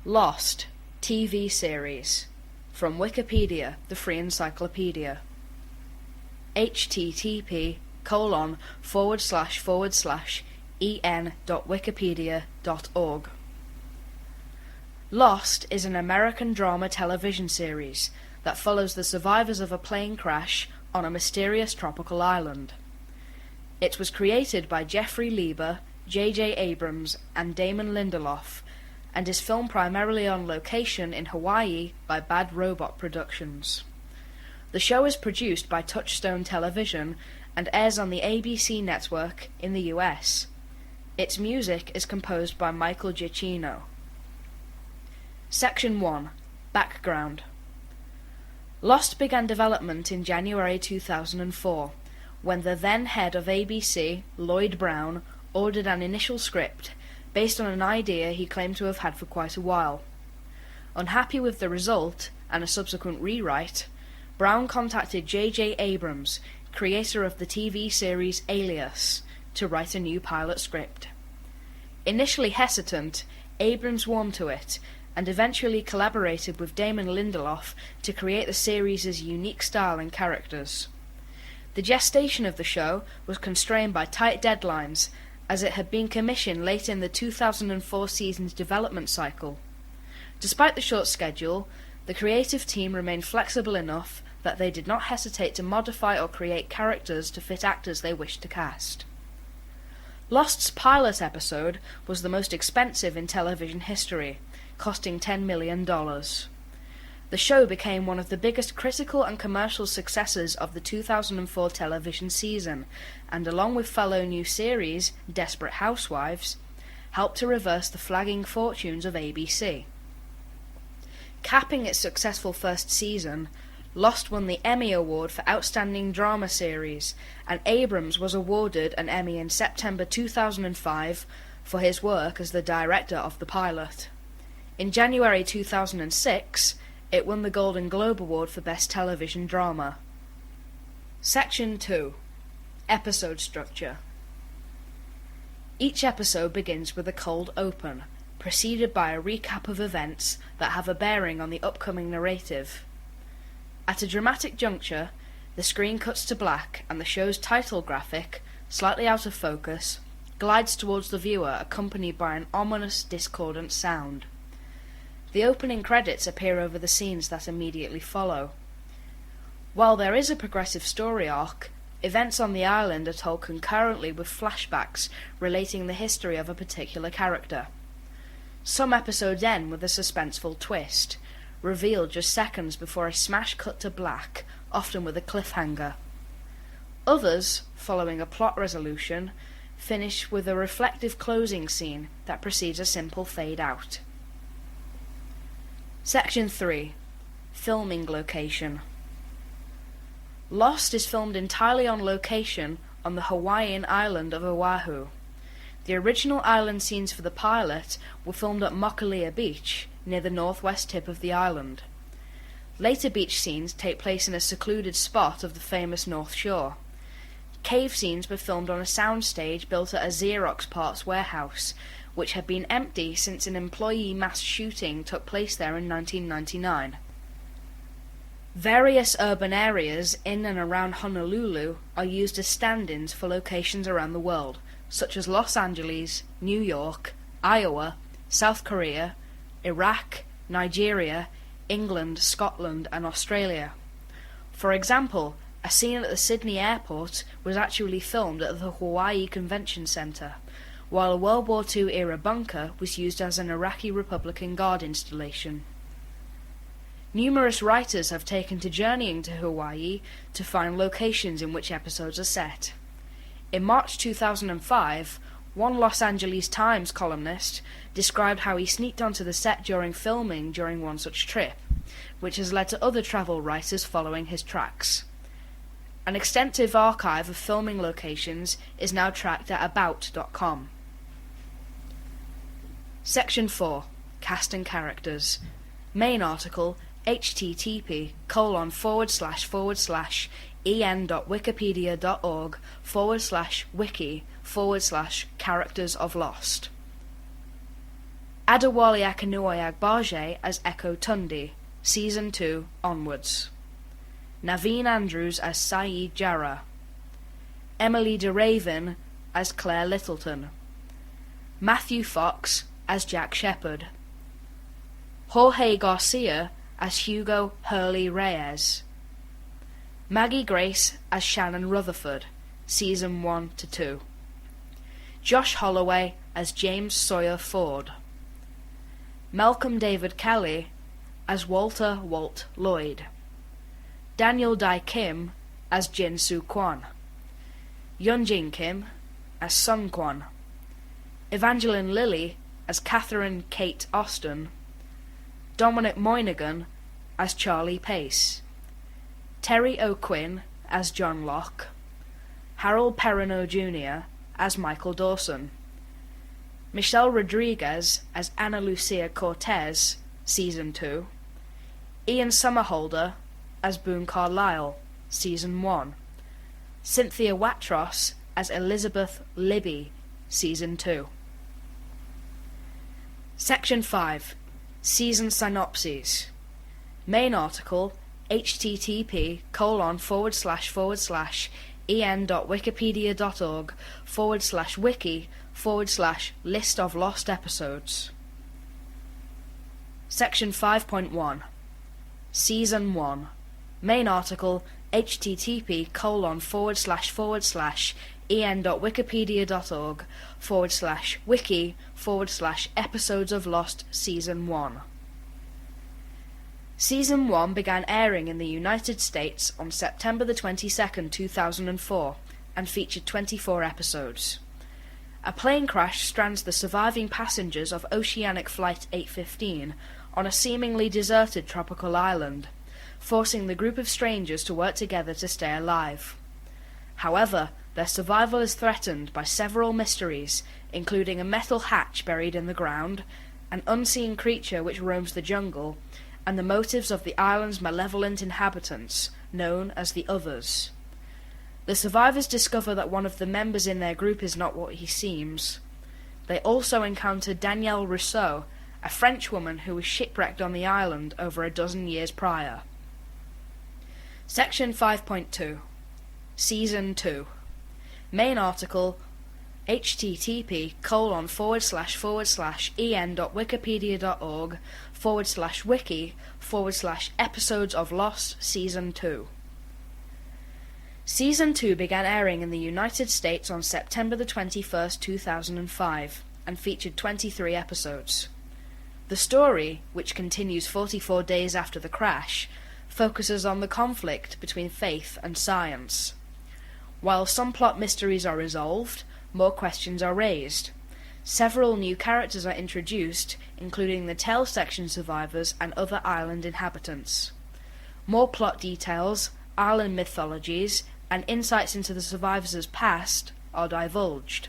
Lost TV series. From Wikipedia, the free encyclopedia. http://en.wikipedia.org. Lost is an American drama television series that follows the survivors of a plane crash on a mysterious tropical island. It was created by Jeffrey Lieber, J.J. Abrams, and Damon Lindelof, and is filmed primarily on location in Hawaii by Bad Robot Productions. The show is produced by Touchstone Television and airs on the ABC network in the US. Its music is composed by Michael Giacchino. Section 1. Background. Lost began development in January 2004, when the then head of ABC, Lloyd Brown, ordered an initial script based on an idea he claimed to have had for quite a while. Unhappy with the result, and a subsequent rewrite, Brown contacted J.J. Abrams, creator of the TV series Alias, to write a new pilot script. Initially hesitant, Abrams warmed to it, and eventually collaborated with Damon Lindelof to create the series' unique style and characters. The gestation of the show was constrained by tight deadlines, as it had been commissioned late in the 2004 season's development cycle. Despite the short schedule, the creative team remained flexible enough that they did not hesitate to modify or create characters to fit actors they wished to cast. Lost's pilot episode was the most expensive in television history, costing $10 million. The show became one of the biggest critical and commercial successes of the 2004 television season, and along with fellow new series, Desperate Housewives, helped to reverse the flagging fortunes of ABC. Capping its successful first season, Lost won the Emmy Award for Outstanding Drama Series, and Abrams was awarded an Emmy in September 2005 for his work as the director of the pilot. In January 2006, it won the Golden Globe Award for Best Television Drama. Section 2. Episode structure. Each episode begins with a cold open, preceded by a recap of events that have a bearing on the upcoming narrative. At a dramatic juncture, the screen cuts to black and the show's title graphic, slightly out of focus, glides towards the viewer accompanied by an ominous, discordant sound. The opening credits appear over the scenes that immediately follow. While there is a progressive story arc, events on the island are told concurrently with flashbacks relating the history of a particular character. Some episodes end with a suspenseful twist, revealed just seconds before a smash cut to black, often with a cliffhanger. Others, following a plot resolution, finish with a reflective closing scene that precedes a simple fade out. Section 3. Filming location. Lost is filmed entirely on location on the Hawaiian island of Oahu. The original island scenes for the pilot were filmed at Mokalia Beach, near the northwest tip of the island. Later beach scenes take place in a secluded spot of the famous North Shore. Cave scenes were filmed on a soundstage built at a Xerox parts warehouse, which had been empty since an employee mass shooting took place there in 1999. Various urban areas in and around Honolulu are used as stand-ins for locations around the world, such as Los Angeles, New York, Iowa, South Korea, Iraq, Nigeria, England, Scotland, and Australia. For example, a scene at the Sydney airport was actually filmed at the Hawaii Convention Center, while a World War II-era bunker was used as an Iraqi Republican Guard installation. Numerous writers have taken to journeying to Hawaii to find locations in which episodes are set. In March 2005, one Los Angeles Times columnist described how he sneaked onto the set during filming during one such trip, which has led to other travel writers following his tracks. An extensive archive of filming locations is now tracked at about.com. Section 4. Cast and characters. Main article http://en.wikipedia.org/wiki/characters of Lost. Adewale Akinoy as Echo Tundi, Season 2 onwards. Naveen Andrews as Saeed Jarrah. Emily de Raven as Claire Littleton. Matthew Fox as Jack Shepherd. Jorge Garcia as Hugo Hurley Reyes. Maggie Grace as Shannon Rutherford, Season 1 to 2. Josh Holloway as James Sawyer Ford. Malcolm David Kelly as Walter Walt Lloyd. Daniel Dai Kim as Jin Soo Kwon. Yunjin Kim as Sung Kwon. Evangeline Lilly as Catherine Kate Austin. Dominic Moynihan as Charlie Pace. Terry O'Quinn as John Locke. Harold Perrineau Jr. as Michael Dawson. Michelle Rodriguez as Ana Lucia Cortez, Season 2. Ian Somerhalder as Boone Carlyle, Season 1. Cynthia Watros as Elizabeth Libby, Season 2. Section 5. Season Synopses. Main article http://en.wikipedia.org/wiki/list of lost episodes. Section 5.1. Season 1. Main article http://en.wikipedia.org/wiki/episodes of Lost Season 1. Season 1 began airing in the United States on September the 22nd, 2004, and featured 24 episodes. A plane crash strands the surviving passengers of Oceanic Flight 815 on a seemingly deserted tropical island, forcing the group of strangers to work together to stay alive. However, their survival is threatened by several mysteries, including a metal hatch buried in the ground, an unseen creature which roams the jungle, and the motives of the island's malevolent inhabitants, known as the Others. The survivors discover that one of the members in their group is not what he seems. They also encounter Danielle Rousseau, a French woman who was shipwrecked on the island over a dozen years prior. Section 5.2. Season 2. Main article http://en.wikipedia.org/wiki/episodes of Lost Season 2. Season 2 began airing in the United States on September the 21st, 2005, and featured 23 episodes. The story, which continues 44 days after the crash, focuses on the conflict between faith and science. While some plot mysteries are resolved, more questions are raised. Several new characters are introduced, including the Tell Section survivors and other island inhabitants. More plot details, island mythologies, and insights into the survivors' past are divulged.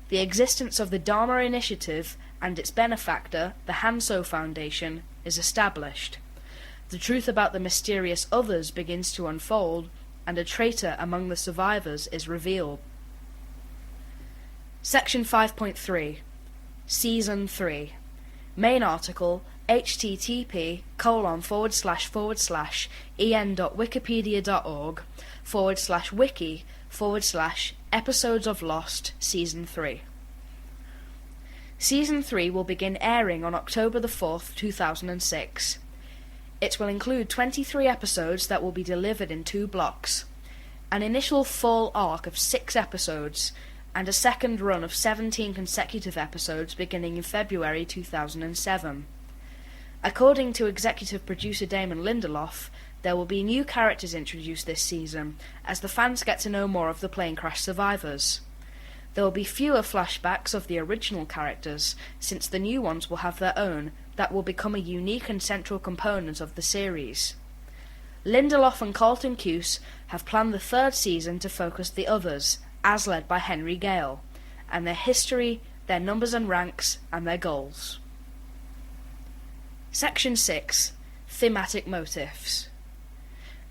The existence of the Dharma Initiative and its benefactor, the Hanso Foundation, is established. The truth about the mysterious Others begins to unfold, and a traitor among the survivors is revealed. Section 5.3. Season 3. Main article http://en.wikipedia.org/wiki/episodes of Lost Season 3. Season 3 will begin airing on October the 4th, 2006. It will include 23 episodes that will be delivered in 2 blocks, an initial fall arc of 6 episodes, and a second run of 17 consecutive episodes beginning in February 2007. According to executive producer Damon Lindelof, there will be new characters introduced this season, as the fans get to know more of the plane crash survivors. There will be fewer flashbacks of the original characters, since the new ones will have their own, that will become a unique and central component of the series. Lindelof and Carlton Cuse have planned the 3rd season to focus the Others, as led by Henry Gale, and their history, their numbers and ranks, and their goals. Section 6. Thematic Motifs.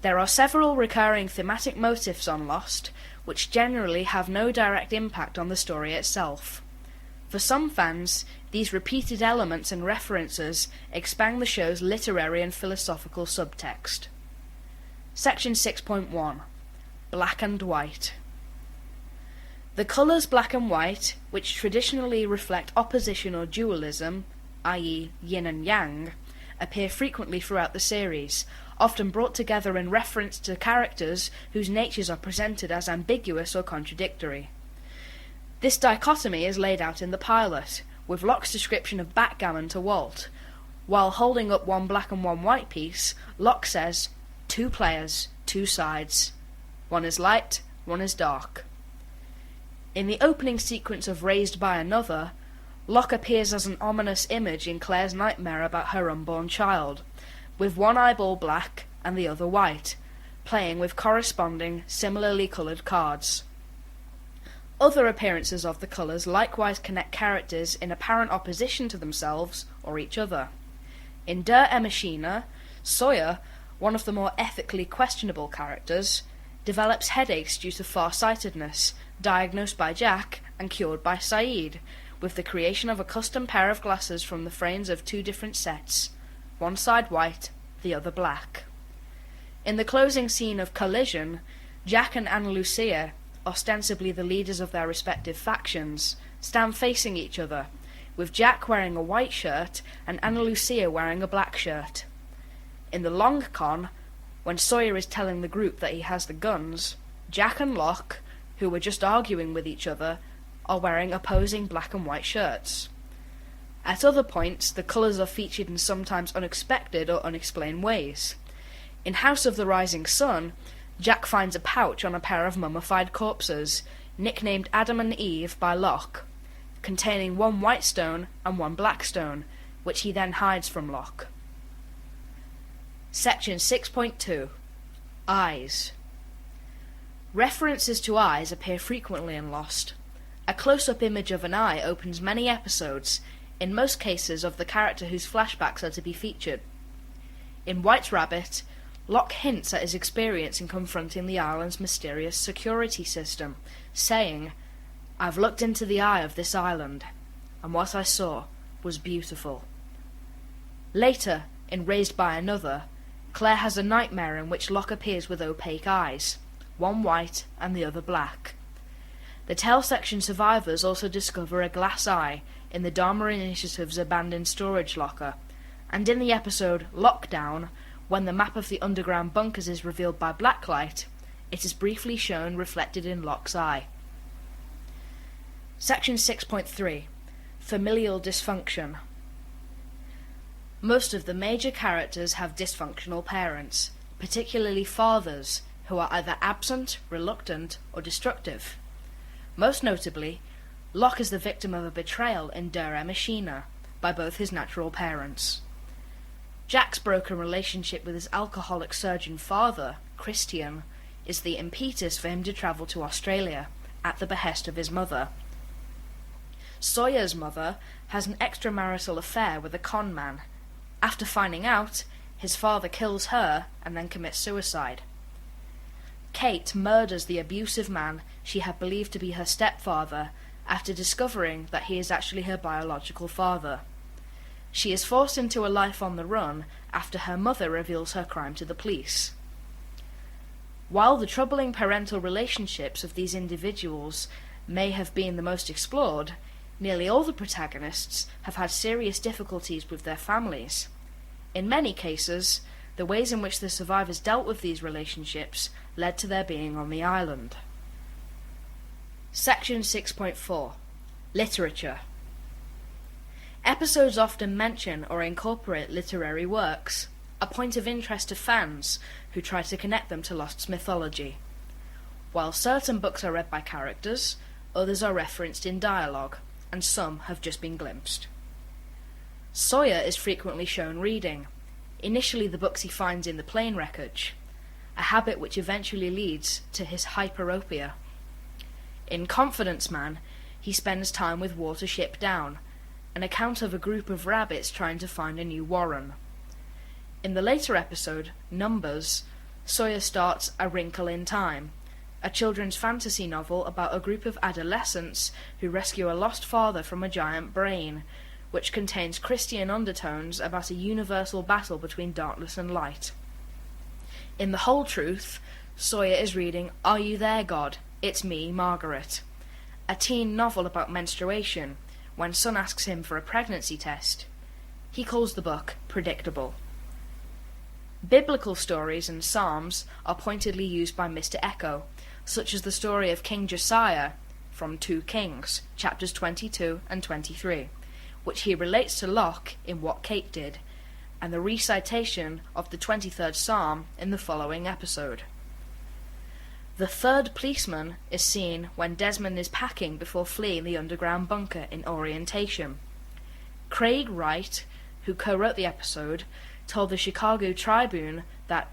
There are several recurring thematic motifs on Lost, which generally have no direct impact on the story itself. For some fans, these repeated elements and references expand the show's literary and philosophical subtext. Section 6.1. Black and White. The colours black and white, which traditionally reflect opposition or dualism, i.e. yin and yang, appear frequently throughout the series, often brought together in reference to characters whose natures are presented as ambiguous or contradictory. This dichotomy is laid out in the pilot, with Locke's description of backgammon to Walt. While holding up one black and one white piece, Locke says, 2 players, 2 sides. One is light, one is dark. In the opening sequence of Raised by Another, Locke appears as an ominous image in Claire's nightmare about her unborn child, with one eyeball black and the other white, playing with corresponding, similarly coloured cards. Other appearances of the colours likewise connect characters in apparent opposition to themselves or each other. In Der Maschine, Sawyer, one of the more ethically questionable characters, develops headaches due to far-sightedness, diagnosed by Jack and cured by Saeed, with the creation of a custom pair of glasses from the frames of 2 different sets, one side white, the other black. In the closing scene of Collision, Jack and Ana Lucia, ostensibly the leaders of their respective factions, stand facing each other, with Jack wearing a white shirt and Ana Lucia wearing a black shirt. In the long con, when Sawyer is telling the group that he has the guns, Jack and Locke, who were just arguing with each other, are wearing opposing black and white shirts. At other points, the colours are featured in sometimes unexpected or unexplained ways. In House of the Rising Sun, Jack finds a pouch on a pair of mummified corpses, nicknamed Adam and Eve by Locke, containing one white stone and one black stone, which he then hides from Locke. Section 6.2. Eyes. References to eyes appear frequently in Lost. A close-up image of an eye opens many episodes, in most cases of the character whose flashbacks are to be featured. In White Rabbit, Locke hints at his experience in confronting the island's mysterious security system, saying, "I've looked into the eye of this island, and what I saw was beautiful." Later, in Raised by Another, Claire has a nightmare in which Locke appears with opaque eyes, one white and the other black. The Tell Section survivors also discover a glass eye in the Dharma Initiative's abandoned storage locker, and in the episode Lockdown, when the map of the underground bunkers is revealed by blacklight, it is briefly shown reflected in Locke's eye. Section 6.3. Familial dysfunction. Most of the major characters have dysfunctional parents, particularly fathers, who are either absent, reluctant, or destructive. Most notably, Locke is the victim of a betrayal in Der Maschine by both his natural parents. Jack's broken relationship with his alcoholic surgeon father, Christian, is the impetus for him to travel to Australia, at the behest of his mother. Sawyer's mother has an extramarital affair with a con man. After finding out, his father kills her and then commits suicide. Kate murders the abusive man she had believed to be her stepfather after discovering that he is actually her biological father. She is forced into a life on the run after her mother reveals her crime to the police. While the troubling parental relationships of these individuals may have been the most explored, nearly all the protagonists have had serious difficulties with their families. In many cases, the ways in which the survivors dealt with these relationships led to their being on the island. Section 6.4. Literature. Episodes often mention or incorporate literary works, a point of interest to fans who try to connect them to Lost's mythology. While certain books are read by characters, others are referenced in dialogue, and some have just been glimpsed. Sawyer is frequently shown reading, initially the books he finds in the plane wreckage, a habit which eventually leads to his hyperopia. In Confidence Man, he spends time with Watership Down, an account of a group of rabbits trying to find a new warren. In the later episode, Numbers, Sawyer starts A Wrinkle in Time, a children's fantasy novel about a group of adolescents who rescue a lost father from a giant brain, which contains Christian undertones about a universal battle between darkness and light. In The Whole Truth, Sawyer is reading Are You There, God? It's Me, Margaret, a teen novel about menstruation, when Son asks him for a pregnancy test. He calls the book predictable. Biblical stories and psalms are pointedly used by Mr. Echo, such as the story of King Josiah from 2 Kings, chapters 22 and 23, which he relates to Locke in What Kate Did, and the recitation of the 23rd Psalm in the following episode. The third policeman is seen when Desmond is packing before fleeing the underground bunker in Orientation. Craig Wright, who co-wrote the episode, told the Chicago Tribune that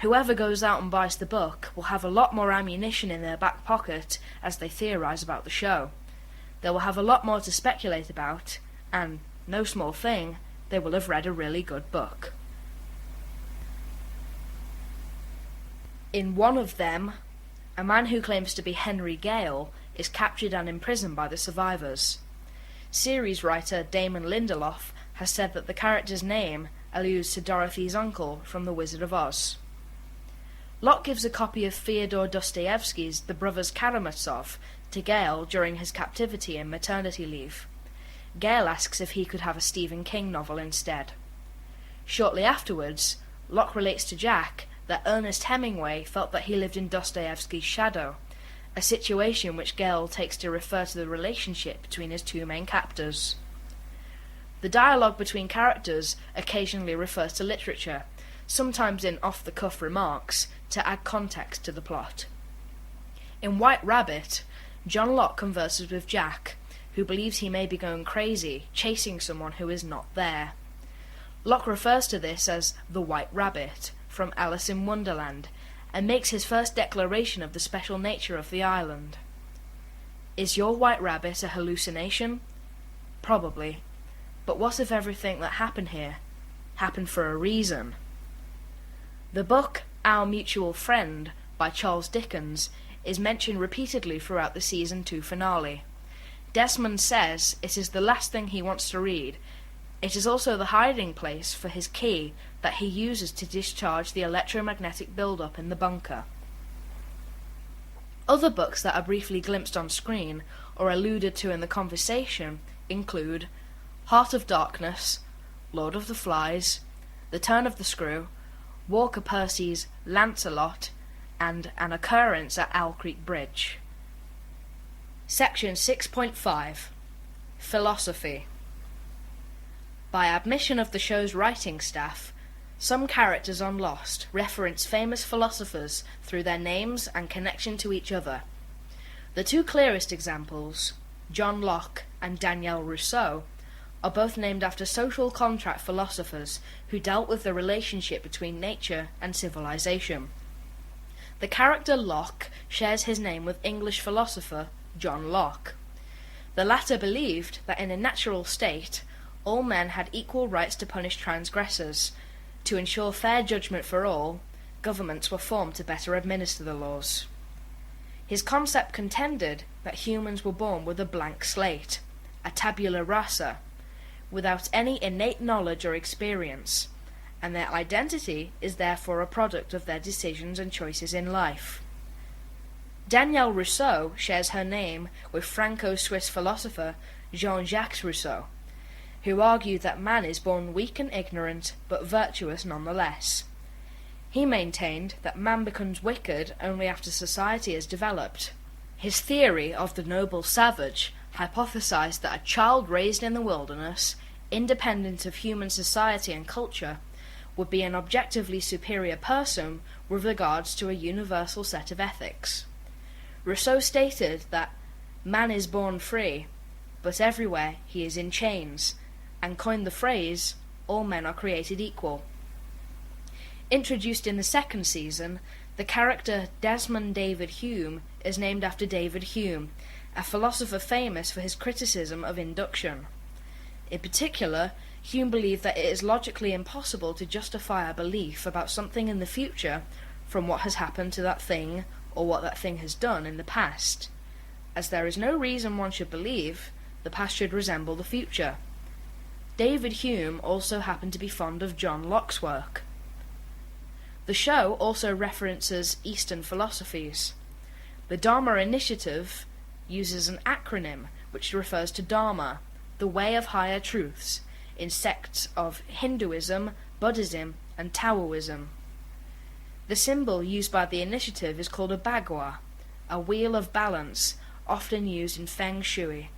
whoever goes out and buys the book will have a lot more ammunition in their back pocket as they theorize about the show. They will have a lot more to speculate about, and, no small thing, they will have read a really good book. In one of them, a man who claims to be Henry Gale is captured and imprisoned by the survivors. Series writer Damon Lindelof has said that the character's name alludes to Dorothy's uncle from The Wizard of Oz. Locke gives a copy of Fyodor Dostoevsky's The Brothers Karamazov to Gale during his captivity and maternity leave. Gale asks if he could have a Stephen King novel instead. Shortly afterwards, Locke relates to Jack that Ernest Hemingway felt that he lived in Dostoevsky's shadow, a situation which Gale takes to refer to the relationship between his two main captors. The dialogue between characters occasionally refers to literature, sometimes in off-the-cuff remarks, to add context to the plot. In White Rabbit, John Locke converses with Jack, who believes he may be going crazy, chasing someone who is not there. Locke refers to this as the White Rabbit, from Alice in Wonderland, and makes his first declaration of the special nature of the island. Is your White Rabbit a hallucination? Probably. But what if everything that happened here happened for a reason? The book Our Mutual Friend by Charles Dickens is mentioned repeatedly throughout the Season 2 finale. Desmond says it is the last thing he wants to read. It is also the hiding place for his key that he uses to discharge the electromagnetic build-up in the bunker. Other books that are briefly glimpsed on screen or alluded to in the conversation include Heart of Darkness, Lord of the Flies, The Turn of the Screw, Walker Percy's Lancelot, and An Occurrence at Owl Creek Bridge. Section 6.5 Philosophy. By admission of the show's writing staff, some characters on Lost reference famous philosophers through their names and connection to each other. The two clearest examples, John Locke and Daniel Rousseau, are both named after social contract philosophers who dealt with the relationship between nature and civilization. The character Locke shares his name with English philosopher John Locke. The latter believed that in a natural state, all men had equal rights to punish transgressors. To ensure fair judgment for all, governments were formed to better administer the laws. His concept contended that humans were born with a blank slate, a tabula rasa, without any innate knowledge or experience, and their identity is therefore a product of their decisions and choices in life. Danielle Rousseau shares her name with Franco-Swiss philosopher Jean-Jacques Rousseau, who argued that man is born weak and ignorant, but virtuous nonetheless. He maintained that man becomes wicked only after society has developed. His theory of the noble savage hypothesized that a child raised in the wilderness, independent of human society and culture, would be an objectively superior person with regards to a universal set of ethics. Rousseau stated that man is born free, but everywhere he is in chains, and coined the phrase, all men are created equal. Introduced in the second season, the character Desmond David Hume is named after David Hume, a philosopher famous for his criticism of induction. In particular, Hume believed that it is logically impossible to justify a belief about something in the future from what has happened to that thing or what that thing has done in the past, as there is no reason one should believe the past should resemble the future. David Hume also happened to be fond of John Locke's work. The show also references Eastern philosophies. The Dharma Initiative uses an acronym which refers to Dharma, the way of higher truths, in sects of Hinduism, Buddhism, and Taoism. The symbol used by the initiative is called a bagua, a wheel of balance, often used in Feng Shui.